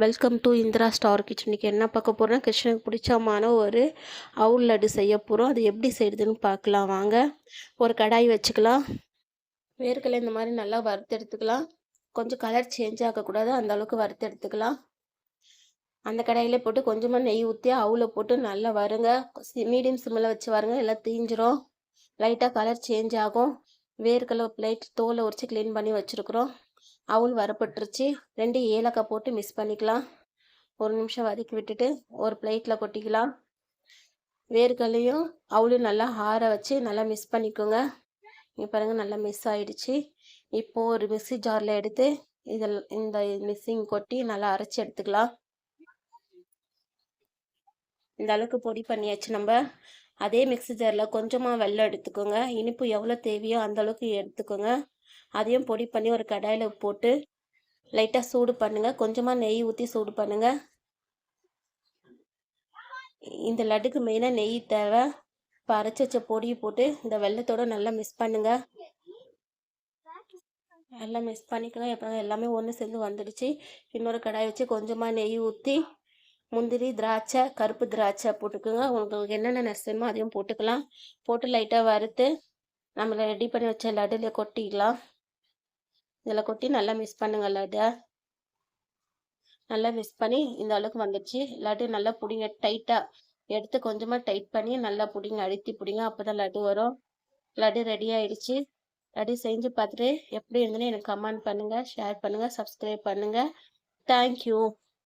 Welcome to Indira star kitchen. இன்றைக்கி என்ன பார்க்க போகிறோம்? கிருஷ்ணனுக்கு பிடிச்சமான ஒரு அவுல் லட்டு செய்ய போகிறோம். அது எப்படி செய்யுதுன்னு பார்க்கலாம் வாங்க. ஒரு கடாய் வச்சுக்கலாம். வேர்க்கடலை இந்த மாதிரி நல்லா வறுத்து எடுத்துக்கலாம். கொஞ்சம் கலர் சேஞ்ச் ஆகக்கூடாது, அந்த அளவுக்கு வறுத்து எடுத்துக்கலாம். அந்த கடாயிலே போட்டு கொஞ்சமாக நெய் ஊற்றி அவுலை போட்டு நல்லா வருங்க. மீடியம் சிம்மில் வச்சு வருங்க, எல்லாம் தீஞ்சிரும். லைட்டாக கலர் சேஞ்ச் ஆகும். வேர்க்கடலை பிளேட் தோலை உரித்து க்ளீன் பண்ணி வச்சுருக்குறோம். அவுல் வரப்பட்டுருச்சு. 2 ஏலக்காய் போட்டு மிக்ஸ் பண்ணிக்கலாம். ஒரு நிமிஷம் வதக்கி விட்டுட்டு ஒரு பிளேட்டில் கொட்டிக்கலாம். வேர்க்கடலையும் அவுளையும் நல்லா ஆற வச்சு நல்லா மிக்ஸ் பண்ணிக்கோங்க. இங்கே பாருங்கள், நல்லா மிக்ஸ் ஆகிடுச்சு. இப்போது ஒரு மிக்ஸி ஜாரில் எடுத்து இந்த மிக்ஸிங் கொட்டி நல்லா அரைச்சி எடுத்துக்கலாம். இந்த அளவுக்கு பொடி பண்ணியாச்சு. நம்ம அதே மிக்ஸி ஜாரில் கொஞ்சமாக வெல்லம் எடுத்துக்கோங்க. இனிப்பு எவ்வளோ தேவையோ அந்த அளவுக்கு எடுத்துக்கோங்க. அதையும் பொடி பண்ணி ஒரு கடாயில் போட்டு லைட்டாக சூடு பண்ணுங்கள். கொஞ்சமாக நெய் ஊற்றி சூடு பண்ணுங்கள். இந்த லட்டுக்கு மெயினாக நெய் தேவை. இப்போ அரைச்சி வச்ச பொடியை போட்டு இந்த வெல்லத்தோடு நல்லா மிக்ஸ் பண்ணுங்கள். நல்லா மிக்ஸ் பண்ணிக்கலாம். இப்போ எல்லாமே ஒன்று சேர்ந்து வந்துடுச்சு. இன்னொரு கடாய் வச்சு கொஞ்சமாக நெய் ஊற்றி முந்திரி, திராட்சை, கருப்பு திராட்சை போட்டுக்கோங்க. உங்களுக்கு என்னென்ன நெசமோ அதையும் போட்டுக்கலாம். போட்டு லைட்டாக வறுத்து நம்மளை ரெடி பண்ணி வச்ச லட்டுல கொட்டிக்கலாம். இதில் கொட்டி நல்லா மிக்ஸ் பண்ணுங்கள். லட்டை நல்லா மிக்ஸ் பண்ணி இந்த அளவுக்கு வந்துடுச்சு. லட்டு நல்லா பிடிங்க, டைட்டாக எடுத்து கொஞ்சமாக டைட் பண்ணி நல்லா பிடிங்க, அழுத்தி பிடிங்க. அப்போ தான் லட்டு வரும். லட்டு ரெடி ஆகிடுச்சு. லட்டு செஞ்சு பார்த்துட்டு எப்படி இருந்துன்னு எனக்கு கமெண்ட் பண்ணுங்கள், ஷேர் பண்ணுங்கள், சப்ஸ்கிரைப் பண்ணுங்கள். தேங்க்யூ.